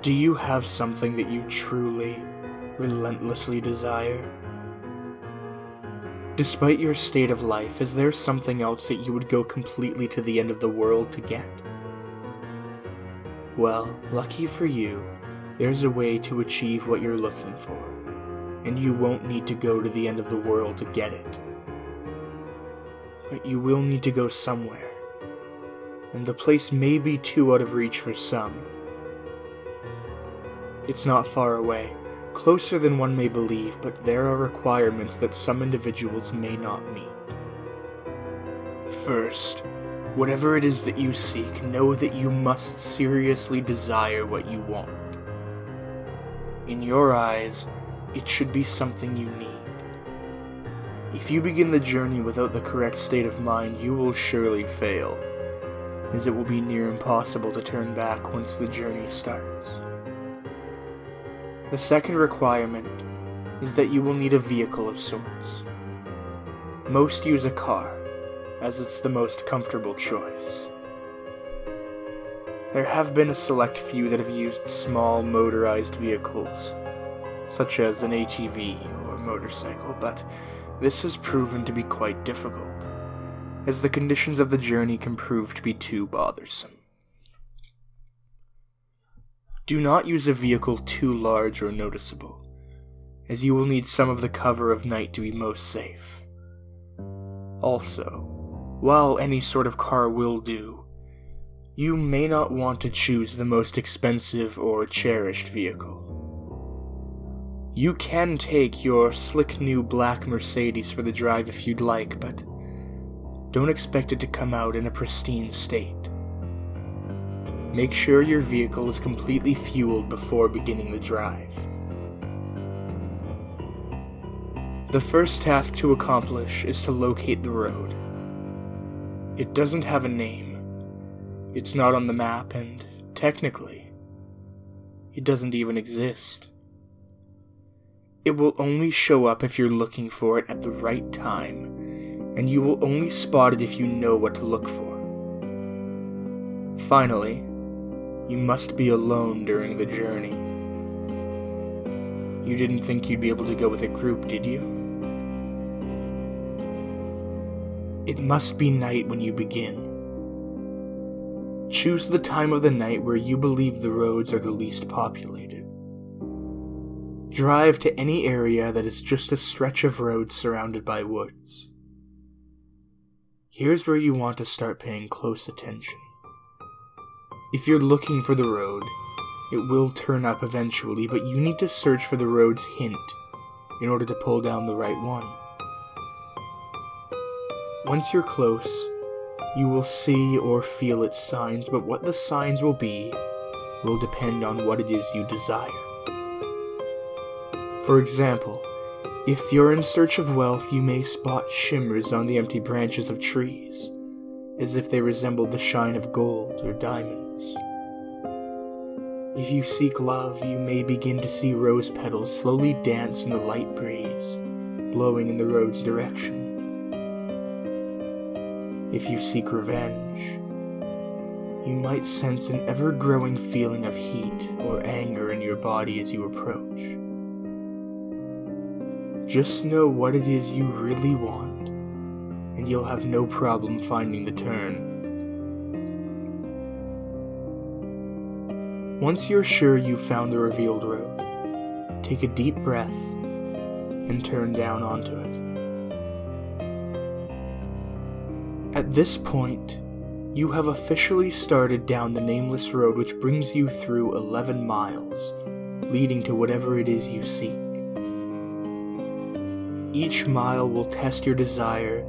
Do you have something that you truly, relentlessly desire? Despite your state of life, is there something else that you would go completely to the end of the world to get? Well, lucky for you, there's a way to achieve what you're looking for, and you won't need to go to the end of the world to get it. But you will need to go somewhere, and the place may be too out of reach for some. It's not far away, closer than one may believe, but there are requirements that some individuals may not meet. First, whatever it is that you seek, know that you must seriously desire what you want. In your eyes, it should be something you need. If you begin the journey without the correct state of mind, you will surely fail, as it will be near impossible to turn back once the journey starts. The second requirement is that you will need a vehicle of sorts. Most use a car, as it's the most comfortable choice. There have been a select few that have used small motorized vehicles, such as an ATV or motorcycle, but this has proven to be quite difficult, as the conditions of the journey can prove to be too bothersome. Do not use a vehicle too large or noticeable, as you will need some of the cover of night to be most safe. Also, while any sort of car will do, you may not want to choose the most expensive or cherished vehicle. You can take your slick new black Mercedes for the drive if you'd like, but don't expect it to come out in a pristine state. Make sure your vehicle is completely fueled before beginning the drive. The first task to accomplish is to locate the road. It doesn't have a name. It's not on the map, and technically, it doesn't even exist. It will only show up if you're looking for it at the right time, and you will only spot it if you know what to look for. Finally, you must be alone during the journey. You didn't think you'd be able to go with a group, did you? It must be night when you begin. Choose the time of the night where you believe the roads are the least populated. Drive to any area that is just a stretch of road surrounded by woods. Here's where you want to start paying close attention. If you're looking for the road, it will turn up eventually, but you need to search for the road's hint in order to pull down the right one. Once you're close, you will see or feel its signs, but what the signs will be will depend on what it is you desire. For example, if you're in search of wealth, you may spot shimmers on the empty branches of trees, as if they resembled the shine of gold or diamonds. If you seek love, you may begin to see rose petals slowly dance in the light breeze, blowing in the road's direction. If you seek revenge, you might sense an ever-growing feeling of heat or anger in your body as you approach. Just know what it is you really want, and you'll have no problem finding the turn. Once you're sure you've found the revealed road, take a deep breath and turn down onto it. At this point, you have officially started down the nameless road which brings you through 11 miles, leading to whatever it is you seek. Each mile will test your desire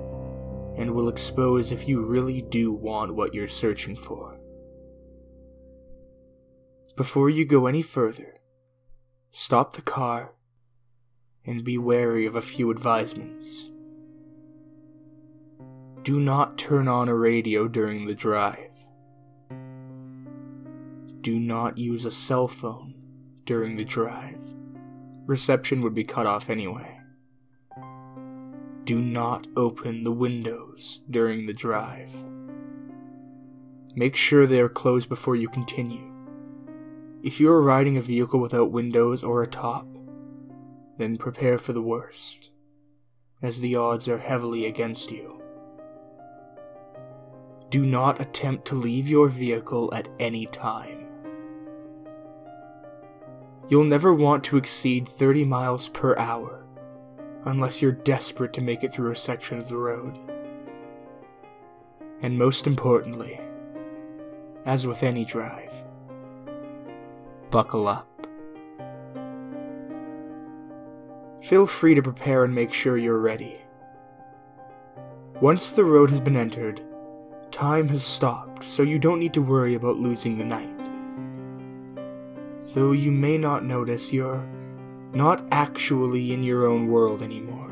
and will expose if you really do want what you're searching for. Before you go any further, stop the car and be wary of a few advisements. Do not turn on a radio during the drive. Do not use a cell phone during the drive. Reception would be cut off anyway. Do not open the windows during the drive. Make sure they are closed before you continue. If you are riding a vehicle without windows or a top, then prepare for the worst, as the odds are heavily against you. Do not attempt to leave your vehicle at any time. You'll never want to exceed 30 miles per hour, unless you're desperate to make it through a section of the road. And most importantly, as with any drive, buckle up. Feel free to prepare and make sure you're ready. Once the road has been entered, time has stopped, so you don't need to worry about losing the night. Though you may not notice, you're not actually in your own world anymore.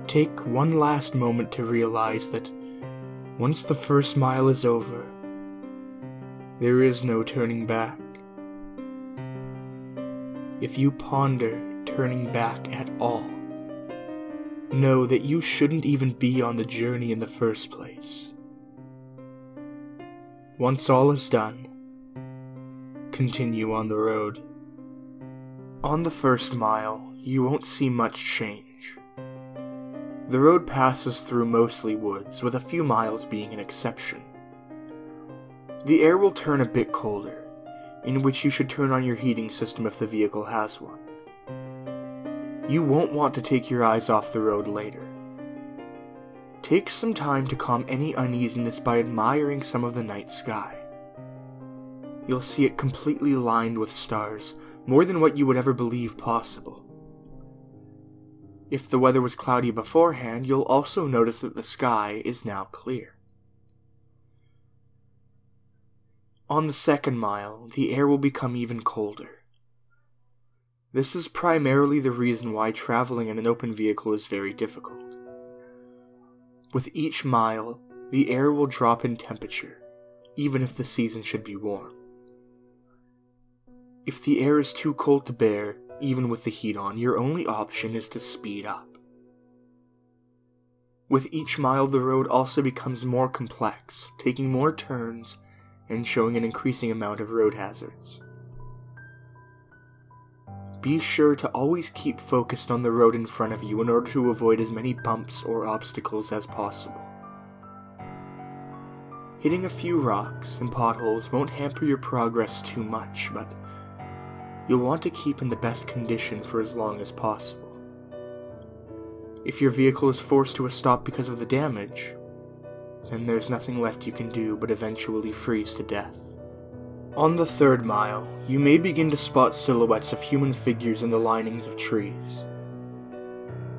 Take one last moment to realize that once the first mile is over, there is no turning back. If you ponder turning back at all, know that you shouldn't even be on the journey in the first place. Once all is done, continue on the road. On the first mile, you won't see much change. The road passes through mostly woods, with a few miles being an exception. The air will turn a bit colder, in which you should turn on your heating system if the vehicle has one. You won't want to take your eyes off the road later. Take some time to calm any uneasiness by admiring some of the night sky. You'll see it completely lined with stars, more than what you would ever believe possible. If the weather was cloudy beforehand, you'll also notice that the sky is now clear. On the second mile, the air will become even colder. This is primarily the reason why traveling in an open vehicle is very difficult. With each mile, the air will drop in temperature, even if the season should be warm. If the air is too cold to bear, even with the heat on, your only option is to speed up. With each mile, the road also becomes more complex, taking more turns and showing an increasing amount of road hazards. Be sure to always keep focused on the road in front of you in order to avoid as many bumps or obstacles as possible. Hitting a few rocks and potholes won't hamper your progress too much, but you'll want to keep in the best condition for as long as possible. If your vehicle is forced to a stop because of the damage, then there's nothing left you can do but eventually freeze to death. On the third mile, you may begin to spot silhouettes of human figures in the linings of trees.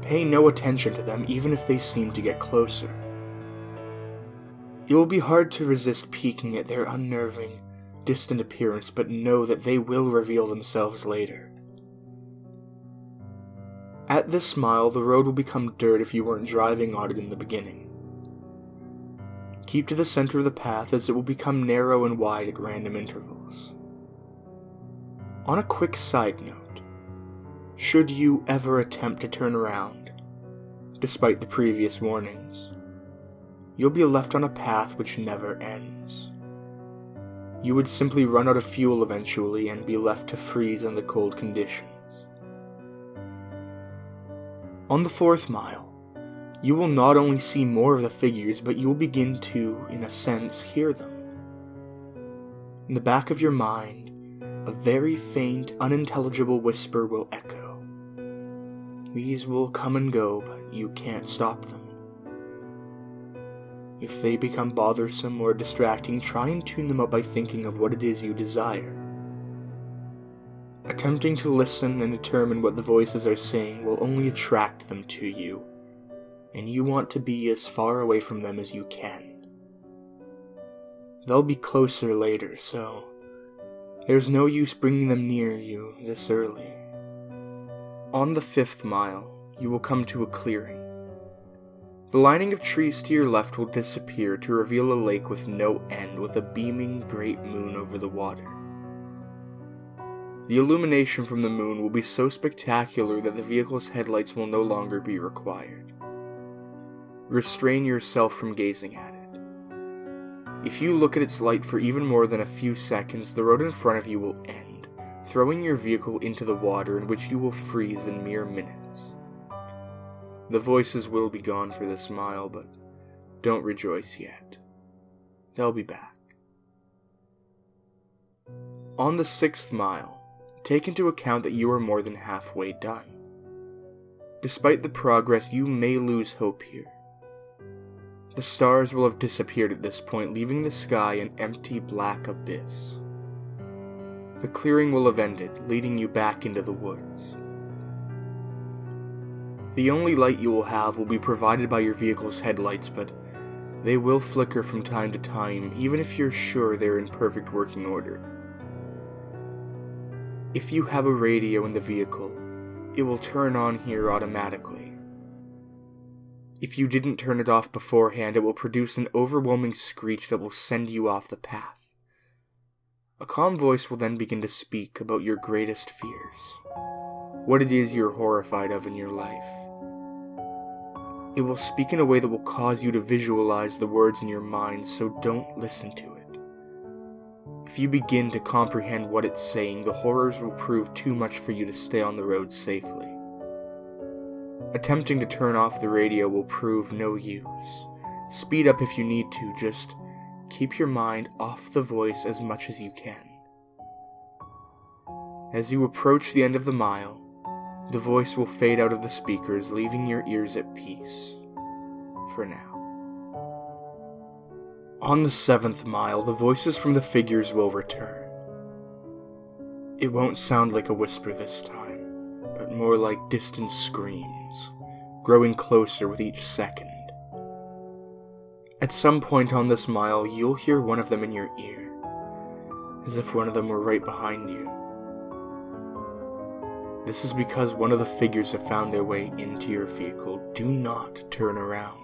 Pay no attention to them even if they seem to get closer. It will be hard to resist peeking at their unnerving, distant appearance, but know that they will reveal themselves later. At this mile, the road will become dirt if you weren't driving on it in the beginning. Keep to the center of the path as it will become narrow and wide at random intervals. On a quick side note, should you ever attempt to turn around, despite the previous warnings, you'll be left on a path which never ends. You would simply run out of fuel eventually and be left to freeze in the cold conditions. On the fourth mile, you will not only see more of the figures, but you will begin to, in a sense, hear them. In the back of your mind, a very faint, unintelligible whisper will echo. These will come and go, but you can't stop them. If they become bothersome or distracting, try and tune them up by thinking of what it is you desire. Attempting to listen and determine what the voices are saying will only attract them to you, and you want to be as far away from them as you can. They'll be closer later, so there's no use bringing them near you this early. On the fifth mile, you will come to a clearing. The lining of trees to your left will disappear to reveal a lake with no end, with a beaming great moon over the water. The illumination from the moon will be so spectacular that the vehicle's headlights will no longer be required. Restrain yourself from gazing at it. If you look at its light for even more than a few seconds, the road in front of you will end, throwing your vehicle into the water, in which you will freeze in mere minutes. The voices will be gone for this mile, but don't rejoice yet. They'll be back. On the 6th mile, take into account that you are more than halfway done. Despite the progress, you may lose hope here. The stars will have disappeared at this point, leaving the sky an empty black abyss. The clearing will have ended, leading you back into the woods. The only light you will have will be provided by your vehicle's headlights, but they will flicker from time to time, even if you're sure they're in perfect working order. If you have a radio in the vehicle, it will turn on here automatically. If you didn't turn it off beforehand, it will produce an overwhelming screech that will send you off the path. A calm voice will then begin to speak about your greatest fears, what it is you're horrified of in your life. It will speak in a way that will cause you to visualize the words in your mind, so don't listen to it. If you begin to comprehend what it's saying, the horrors will prove too much for you to stay on the road safely. Attempting to turn off the radio will prove no use. Speed up if you need to, just keep your mind off the voice as much as you can. As you approach the end of the mile, the voice will fade out of the speakers, leaving your ears at peace. For now. On the 7th mile, the voices from the figures will return. It won't sound like a whisper this time, but more like distant screams, growing closer with each second. At some point on this mile, you'll hear one of them in your ear, as if one of them were right behind you. This is because one of the figures have found their way into your vehicle. Do not turn around.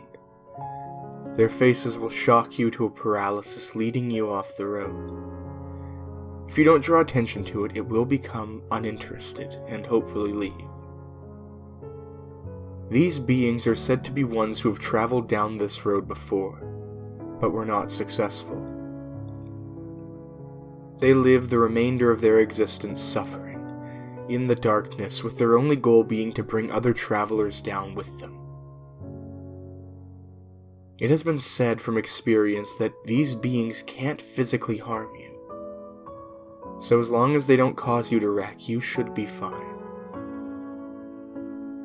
Their faces will shock you to a paralysis, leading you off the road. If you don't draw attention to it, it will become uninterested and hopefully leave. These beings are said to be ones who have traveled down this road before, but were not successful. They live the remainder of their existence suffering, in the darkness, with their only goal being to bring other travelers down with them. It has been said from experience that these beings can't physically harm you. So as long as they don't cause you to wreck, you should be fine.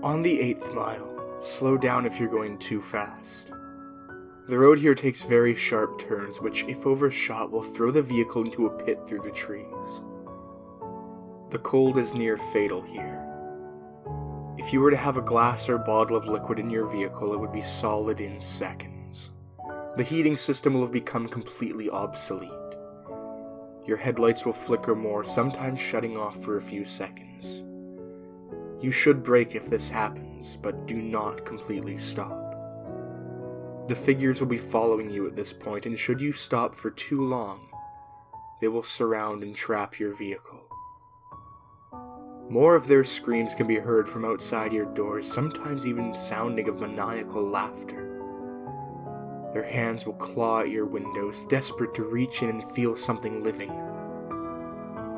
On the 8th mile, slow down if you're going too fast. The road here takes very sharp turns, which, if overshot, will throw the vehicle into a pit through the trees. The cold is near fatal here. If you were to have a glass or bottle of liquid in your vehicle, it would be solid in seconds. The heating system will have become completely obsolete. Your headlights will flicker more, sometimes shutting off for a few seconds. You should brake if this happens, but do not completely stop. The figures will be following you at this point, and should you stop for too long, they will surround and trap your vehicle. More of their screams can be heard from outside your doors, sometimes even sounding of maniacal laughter. Their hands will claw at your windows, desperate to reach in and feel something living.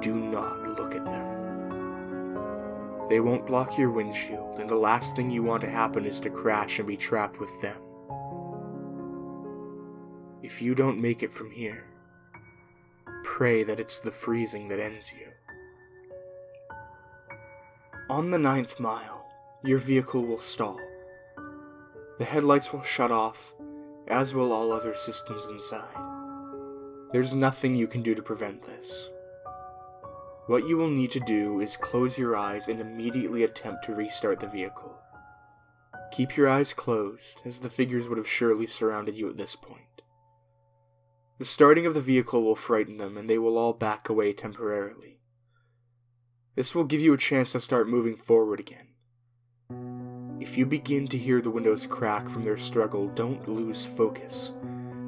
Do not look at them. They won't block your windshield, and the last thing you want to happen is to crash and be trapped with them. If you don't make it from here, pray that it's the freezing that ends you. On the 9th mile, your vehicle will stall. The headlights will shut off, as will all other systems inside. There's nothing you can do to prevent this. What you will need to do is close your eyes and immediately attempt to restart the vehicle. Keep your eyes closed, as the figures would have surely surrounded you at this point. The starting of the vehicle will frighten them, and they will all back away temporarily. This will give you a chance to start moving forward again. If you begin to hear the windows crack from their struggle, don't lose focus.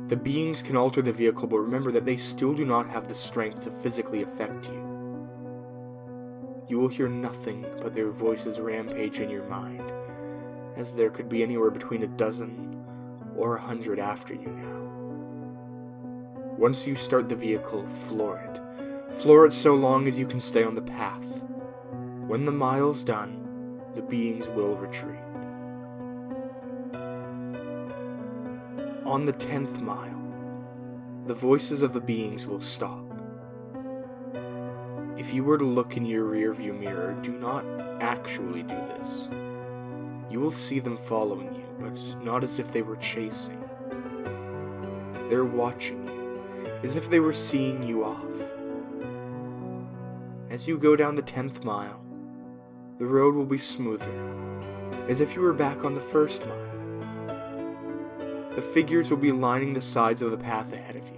The beings can alter the vehicle, but remember that they still do not have the strength to physically affect you. You will hear nothing but their voices rampage in your mind, as there could be anywhere between a dozen or 100 after you now. Once you start the vehicle, floor it. Floor it so long as you can stay on the path. When the mile's done, the beings will retreat. On the 10th mile, the voices of the beings will stop. If you were to look in your rearview mirror, do not actually do this. You will see them following you, but not as if they were chasing. They're watching you, as if they were seeing you off. As you go down the 10th mile, the road will be smoother, as if you were back on the 1st mile. The figures will be lining the sides of the path ahead of you.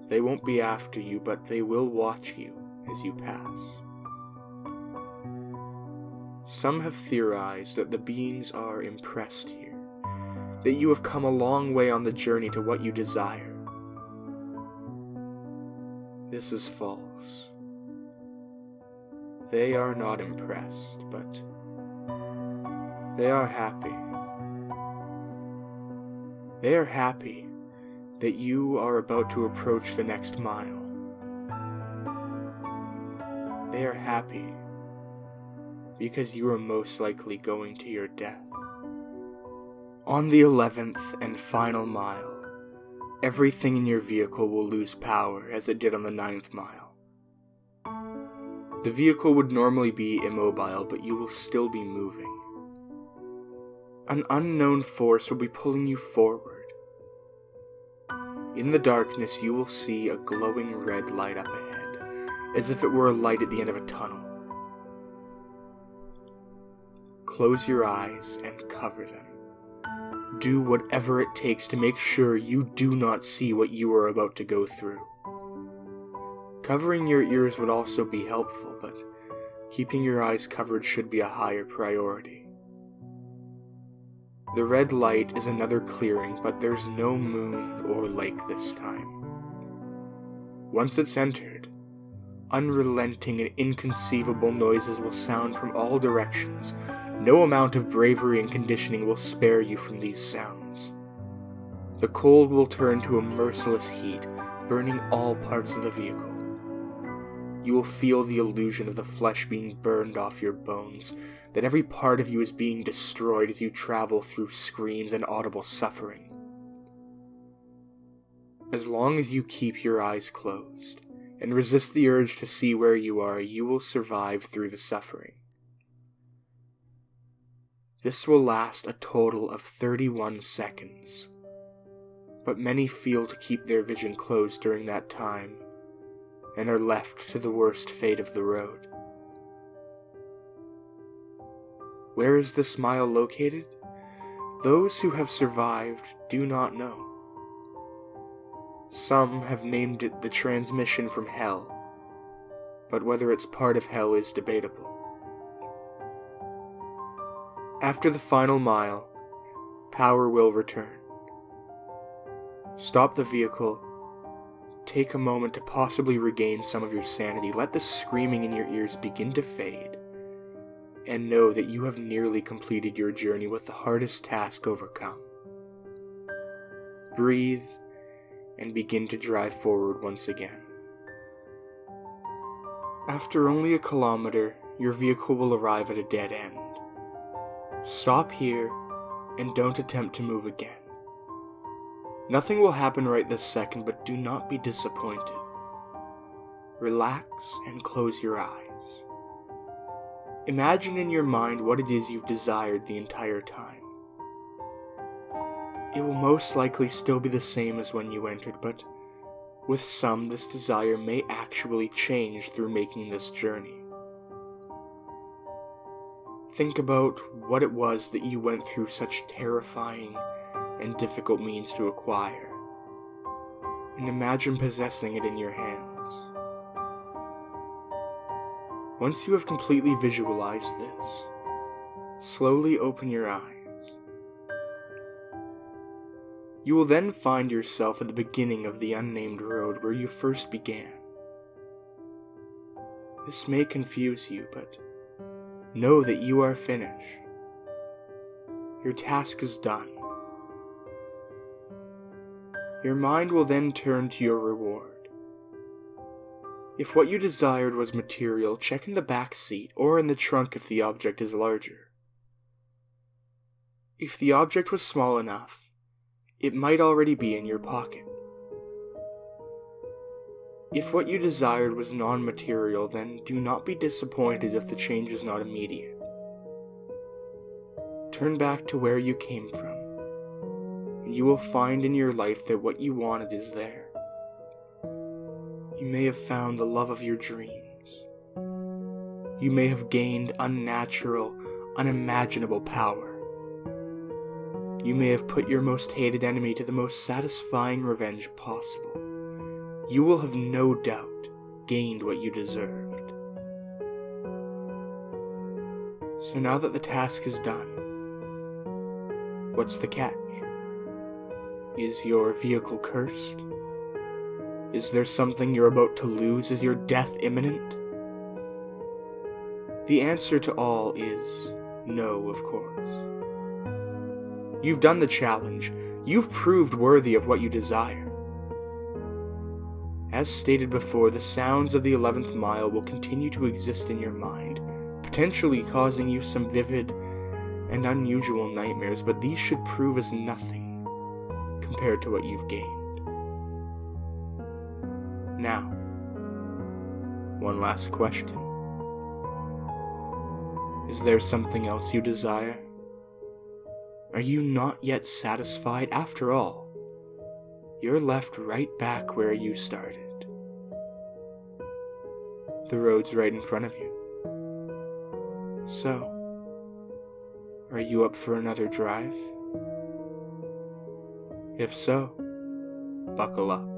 They won't be after you, but they will watch you as you pass. Some have theorized that the beings are impressed here, that you have come a long way on the journey to what you desire. This is false. They are not impressed, but they are happy. They are happy that you are about to approach the next mile. They are happy because you are most likely going to your death. On the 11th and final mile, everything in your vehicle will lose power as it did on the 9th mile. The vehicle would normally be immobile, but you will still be moving. An unknown force will be pulling you forward. In the darkness, you will see a glowing red light up ahead, as if it were a light at the end of a tunnel. Close your eyes and cover them. Do whatever it takes to make sure you do not see what you are about to go through. Covering your ears would also be helpful, but keeping your eyes covered should be a higher priority. The red light is another clearing, but there's no moon or lake this time. Once it's entered, unrelenting and inconceivable noises will sound from all directions. No amount of bravery and conditioning will spare you from these sounds. The cold will turn to a merciless heat, burning all parts of the vehicle. You will feel the illusion of the flesh being burned off your bones, that every part of you is being destroyed as you travel through screams and audible suffering. As long as you keep your eyes closed, and resist the urge to see where you are, you will survive through the suffering. This will last a total of 31 seconds, but many fail to keep their vision closed during that time, and are left to the worst fate of the road. Where is this mile located? Those who have survived do not know. Some have named it the transmission from hell, but whether it's part of hell is debatable. After the final mile, power will return. Stop the vehicle, take a moment to possibly regain some of your sanity, let the screaming in your ears begin to fade, and know that you have nearly completed your journey with the hardest task overcome. Breathe and begin to drive forward once again. After only a kilometer, your vehicle will arrive at a dead end. Stop here and don't attempt to move again. Nothing will happen right this second, but do not be disappointed. Relax and close your eyes. Imagine in your mind what it is you've desired the entire time. It will most likely still be the same as when you entered, but with some, this desire may actually change through making this journey. Think about what it was that you went through such terrifying and difficult means to acquire, and imagine possessing it in your hands. Once you have completely visualized this, slowly open your eyes. You will then find yourself at the beginning of the unnamed road where you first began. This may confuse you, but know that you are finished. Your task is done. Your mind will then turn to your reward. If what you desired was material, check in the back seat or in the trunk if the object is larger. If the object was small enough, it might already be in your pocket. If what you desired was non-material, then do not be disappointed if the change is not immediate. Turn back to where you came from, and you will find in your life that what you wanted is there. You may have found the love of your dreams. You may have gained unnatural, unimaginable power. You may have put your most hated enemy to the most satisfying revenge possible. You will have no doubt gained what you deserved. So now that the task is done, what's the catch? Is your vehicle cursed? Is there something you're about to lose? Is your death imminent? The answer to all is no, of course. You've done the challenge. You've proved worthy of what you desire. As stated before, the sounds of the 11th mile will continue to exist in your mind, potentially causing you some vivid and unusual nightmares, but these should prove as nothing compared to what you've gained. Now, one last question. Is there something else you desire? Are you not yet satisfied? After all, you're left right back where you started. The road's right in front of you. So, are you up for another drive? If so, buckle up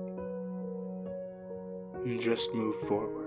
and just move forward.